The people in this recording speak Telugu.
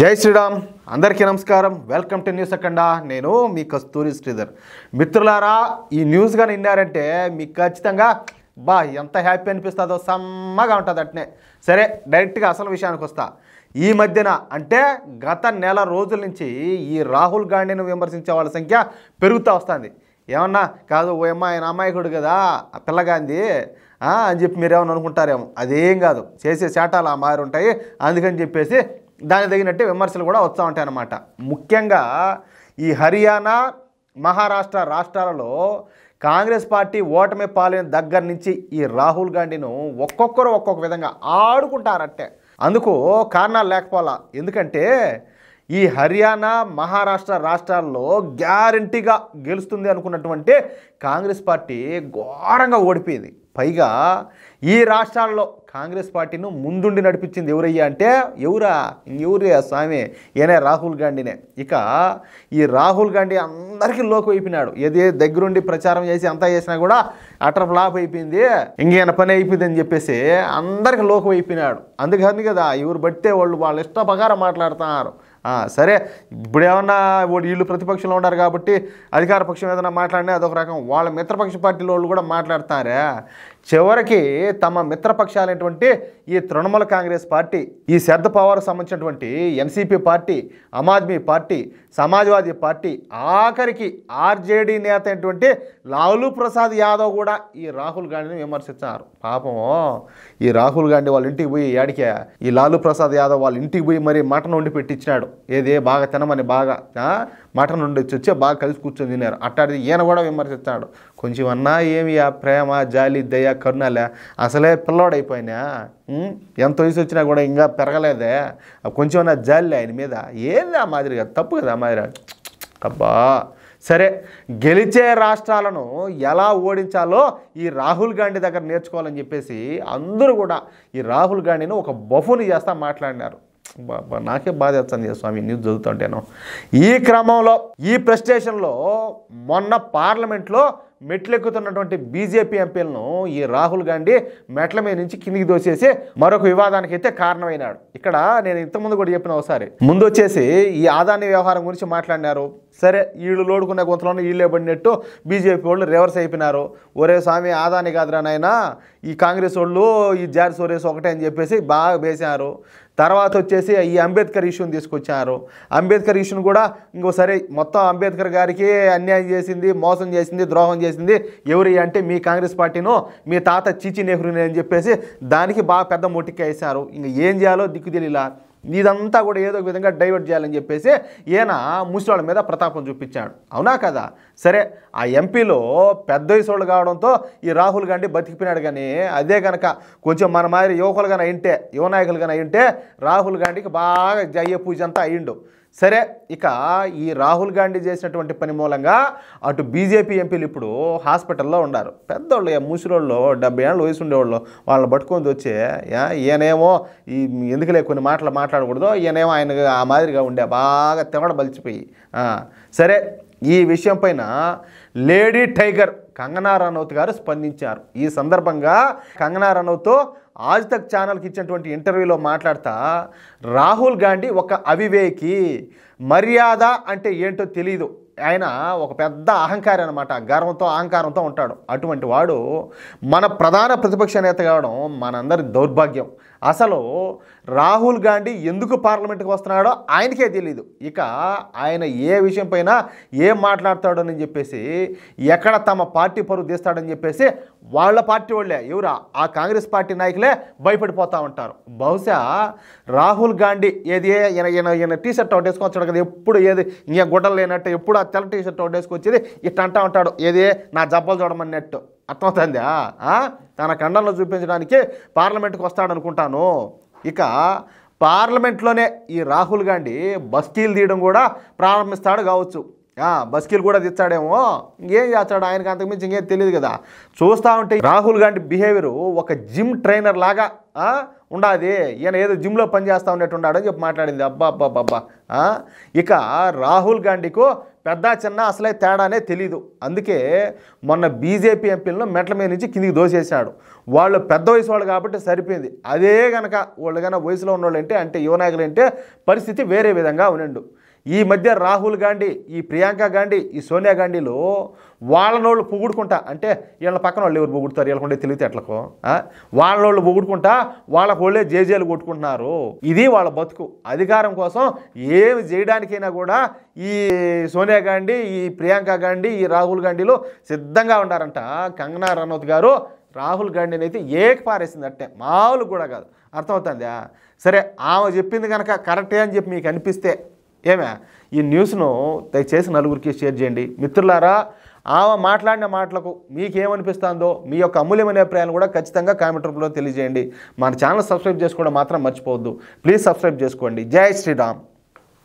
జై శ్రీరామ్ అందరికీ నమస్కారం. వెల్కమ్ టు న్యూస్ అఖండ. నేను మీ కస్తూరి శ్రీధర్. మిత్రులారా, ఈ న్యూస్ కానీ విన్నారంటే మీకు ఖచ్చితంగా ఎంత హ్యాపీ అనిపిస్తుందో, సమ్మగా ఉంటుంది అట్నే. సరే, డైరెక్ట్గా అసలు విషయానికి వస్తా. ఈ మధ్యన అంటే గత నెల రోజుల నుంచి ఈ రాహుల్ గాంధీని విమర్శించే వాళ్ళ సంఖ్య పెరుగుతూ వస్తుంది. ఏమన్నా కాదు, ఓ అమ్మ ఆయన అమాయకుడు కదా ఆ పిల్లగాంధీ అని చెప్పి మీరేమన్నా అనుకుంటారేమో. అదేం కాదు, చేసే చేటాలు ఆ మారి ఉంటాయి. అందుకని చెప్పేసి దానికి తగినట్టే విమర్శలు కూడా వస్తూ ఉంటాయి అన్నమాట. ముఖ్యంగా ఈ హర్యానా, మహారాష్ట్ర రాష్ట్రాలలో కాంగ్రెస్ పార్టీ ఓటమి పాలైన దగ్గర నుంచి ఈ రాహుల్ గాంధీను ఒక్కొక్కరు ఒక్కొక్క విధంగా ఆడుకుంటారట్టే. అందుకు కారణాలు లేకపోవాలా. ఎందుకంటే ఈ హర్యానా, మహారాష్ట్ర రాష్ట్రాల్లో గ్యారంటీగా గెలుస్తుంది అనుకున్నటువంటి కాంగ్రెస్ పార్టీ ఘోరంగా ఓడిపోయింది. పైగా ఈ రాష్ట్రాల్లో కాంగ్రెస్ పార్టీను ముందుండి నడిపించింది ఎవరయ్యా అంటే ఎవరే స్వామి, ఈయనే రాహుల్ గాంధీనే. ఇక ఈ రాహుల్ గాంధీ అందరికీ లోకు అయిపోయినాడు. ఏది దగ్గరుండి ప్రచారం చేసి అంతా చేసినా కూడా అటర్ ఫ్లాప్ అయిపోయింది, ఇంకేమైనా పని అయిపోయింది అని చెప్పేసి అందరికీ లోకు అయిపోయినాడు. అందుకని కదా ఎవరు బట్టే వాళ్ళ ఇష్ట ప్రకారం మాట్లాడుతున్నారు. సరే, ఇప్పుడు ఏమన్నా వీళ్ళు ప్రతిపక్షంలో ఉన్నారు కాబట్టి అధికార పక్షం ఏదైనా మాట్లాడినా అదొక రకం, వాళ్ళ మిత్రపక్ష పార్టీల వాళ్ళు కూడా మాట్లాడుతున్నారే. చివరికి తమ మిత్రపక్షాలైనటువంటి ఈ తృణమూల కాంగ్రెస్ పార్టీ, ఈ శరద్ పవార్కు సంబంధించినటువంటి NCP party, Aam Aadmi party, Samajwadi party, ఆఖరికి ఆర్జేడీ నేత అయినటువంటి లాలూ ప్రసాద్ యాదవ్ కూడా ఈ రాహుల్ గాంధీని విమర్శించారు. పాపం ఈ రాహుల్ గాంధీ వాళ్ళ ఇంటికి పోయి ఏడికే ఈ లాలూ ప్రసాద్ యాదవ్ వాళ్ళ ఇంటికి పోయి మరి మటన్ వండి పెట్టించినాడు. ఏదే బాగా తినమని, బాగా మటన్ వండి వచ్చి బాగా కలిసి కూర్చొని తిన్నారు. అట్టాడిది ఈయన కూడా విమర్శిస్తాడు. కొంచెం అన్నా ఏమి ఆ ప్రేమ, జాలి, దయ, కరుణలే, అసలే పిల్లోడైపోయినా, ఎంత వయసు వచ్చినా కూడా ఇంకా పెరగలేదే, కొంచెం అన్నా జాలి ఆయన మీద. ఏది ఆ మాదిరిగా తప్పు కదా ఆ మాదిరి. అబ్బా సరే, గెలిచే రాష్ట్రాలను ఎలా ఓడించాలో ఈ రాహుల్ గాంధీ దగ్గర నేర్చుకోవాలని చెప్పేసి అందరూ కూడా ఈ రాహుల్ గాంధీని ఒక బఫూని చేస్తా మాట్లాడినారు. నాకే బాధ వస్తుంది స్వామి న్యూస్ చదువుతుంటేను. ఈ క్రమంలో ఈ ప్రెస్టేషన్లో మొన్న పార్లమెంట్లో మెట్లెక్కుతున్నటువంటి బీజేపీ ఎంపీలను ఈ రాహుల్ గాంధీ మెట్ల మీద నుంచి కిందికి దోసేసి మరొక వివాదానికి అయితే కారణమైనాడు. ఇక్కడ నేను ఇంతకుముందు కూడా చెప్పిన ఒకసారి ముందు వచ్చేసి ఈ ఆదాని వ్యవహారం గురించి మాట్లాడినారు. సరే, వీళ్ళు లోడుకునే గుంతలోనే వీళ్ళే పడినట్టు బీజేపీ వాళ్ళు రివర్స్ అయిపోయినారు. ఒరే స్వామి, ఆదాని కాదురా నాయనా, ఈ కాంగ్రెస్ వాళ్ళు ఈ జారి సోరేసి ఒకటే అని చెప్పేసి బాగా వేశారు. తర్వాత వచ్చేసి ఈ అంబేద్కర్ ఇష్యూని తీసుకొచ్చారు. అంబేద్కర్ ఇష్యూని కూడా ఇంకోసారి మొత్తం అంబేద్కర్ గారికి అన్యాయం చేసింది, మోసం చేసింది, ద్రోహం చేసింది ఎవరి అంటే మీ కాంగ్రెస్ పార్టీను, మీ తాత చిచి నెహ్రూని అని చెప్పేసి దానికి బాగా పెద్ద మొట్టిక వేశారు. ఇంక ఏం చేయాలో దిక్కు తెలియలా. ఇదంతా కూడా ఏదో ఒక విధంగా డైవర్ట్ చేయాలని చెప్పేసి ఈయన ముసలోళ్ళ మీద ప్రతాపం చూపించాడు. అవునా కదా? సరే, ఆ ఎంపీలో పెద్ద వయసు కావడంతో ఈ రాహుల్ గాంధీ బతికిపోయినాడు. కానీ అదే కనుక కొంచెం మన మాదిరి యువకులు కానీ అయింటే, యువ నాయకులు కానీ అయింటే రాహుల్ గాంధీకి బాగా జయ్య పూజ అంతా అయ్యిండు. సరే, ఇక ఈ రాహుల్ గాంధీ చేసినటువంటి పని మూలంగా అటు బీజేపీ ఎంపీలు ఇప్పుడు హాస్పిటల్లో ఉన్నారు. పెద్దోళ్ళు, ముసలోళ్ళు, 70 ఏళ్ళు వయసు ఉండేవాళ్ళు, వాళ్ళని పట్టుకొని వచ్చే ఈయనేమో ఈ ఎందుకులే కొన్ని మాటలు మాట్లాడకూడదు, ఈయనేమో ఆయన ఆ మాదిరిగా ఉండే బాగా తెగడ బలిచిపోయి. సరే, ఈ విషయం పైన లేడీ టైగర్ కంగనా రనౌత్ గారు స్పందించారు. ఈ సందర్భంగా కంగనా రనౌత్ ఆజ్ తక్ ఛానల్కి ఇచ్చినటువంటి ఇంటర్వ్యూలో మాట్లాడుతూ రాహుల్ గాంధీ ఒక అవివేకి, మర్యాద అంటే ఏంటో తెలియదు, ఆయన ఒక పెద్ద అహంకారి అనమాట, గర్వంతో అహంకారంతో ఉంటాడు. అటువంటి వాడు మన ప్రధాన ప్రతిపక్ష నేత కావడం మనందరి దౌర్భాగ్యం. అసలు రాహుల్ గాంధీ ఎందుకు పార్లమెంట్కి వస్తున్నాడో ఆయనకే తెలీదు. ఇక ఆయన ఏ విషయం పైన ఏం మాట్లాడతాడని చెప్పేసి, ఎక్కడ తమ పార్టీ పరువు తీస్తాడని చెప్పేసి వాళ్ళ పార్టీ వాళ్ళే ఎవరా ఆ కాంగ్రెస్ పార్టీ నాయకులే భయపడిపోతూ ఉంటారు. బహుశా రాహుల్ గాంధీ ఏది ఈయన టీషర్ట్ ఒకటి వేసుకొచ్చాడు కదా, ఎప్పుడు ఏది ఇంక గుడ్డలు లేనట్టు ఎప్పుడు ఆ తెల్ల టీషర్ట్ ఒకటి వేసుకొచ్చేది ఇట్లా అంటూ ఉంటాడు, ఏది నా జబ్బలు చూడమన్నట్టు. అర్థమవుతుందా? తన ఖండంలో చూపించడానికి పార్లమెంట్కి వస్తాడనుకుంటాను. ఇక పార్లమెంట్లోనే ఈ రాహుల్ గాంధీ బస్కీలు తీయడం కూడా ప్రారంభిస్తాడు కావచ్చు. బస్కీలు కూడా తెచ్చాడేమో, ఇంకేం చేస్తాడు, ఆయనకు అంతకుమించి ఇంకేం తెలియదు కదా. చూస్తూ ఉంటే రాహుల్ గాంధీ బిహేవియర్ ఒక జిమ్ ట్రైనర్ లాగా ఉండాది, ఈయన ఏదో జిమ్లో పనిచేస్తూ ఉన్నట్టు ఉన్నాడని చెప్పి మాట్లాడింది. అబ్బా అబ్బా అబ్బా. ఇక రాహుల్ గాంధీకు పెద్ద చిన్న అసలే తేడానే తెలీదు. అందుకే మొన్న బీజేపీ ఎంపీలను మెట్ల మీద నుంచి కిందికి దోసేసాడు. వాళ్ళు పెద్ద వయసు వాళ్ళు కాబట్టి సరిపోయింది. అదే కనుక వాళ్ళు కన్నా వయసులో ఉన్నవాళ్ళు అంటే యువనాయకులు అంటే పరిస్థితి వేరే విధంగా ఉండు. ఈ మధ్య రాహుల్ గాంధీ, ఈ ప్రియాంక గాంధీ, ఈ సోనియా గాంధీలు వాళ్ళనోళ్ళు పొగుడుకుంటా, అంటే వీళ్ళ పక్కన వాళ్ళు ఎవరు పొగుడుతారు, వీళ్ళకుండే తెలివితేటలకు వాళ్ళనోళ్ళు పొగుడుకుంటా వాళ్ళకు వాళ్ళే జేజేలు కొట్టుకుంటున్నారు. ఇది వాళ్ళ బతుకు. అధికారం కోసం ఏమి చేయడానికైనా కూడా ఈ సోనియా గాంధీ, ఈ ప్రియాంక గాంధీ, ఈ రాహుల్ గాంధీలు సిద్ధంగా ఉన్నారంట. కంగనా రనౌత్ గారు రాహుల్ గాంధీని అయితే ఏకపారేసింది, అట్టే మామూలు కూడా కాదు. అర్థమవుతుందా? సరే, ఆమె చెప్పింది కనుక కరెక్టే అని చెప్పి మీకు అనిపిస్తే ఏమే ఈ న్యూస్ను దయచేసి నలుగురికి షేర్ చేయండి. మిత్రులారా, ఆమె మాట్లాడిన మాటలకు మీకేమనిపిస్తుందో మీ యొక్క అమూల్యమైన అభిప్రాయాలు కూడా ఖచ్చితంగా కామెంట్ రూపంలో తెలియజేయండి. మన ఛానల్ సబ్స్క్రైబ్ చేసుకోవడం మాత్రం మర్చిపోవద్దు. ప్లీజ్ సబ్స్క్రైబ్ చేసుకోండి. జై శ్రీరామ్.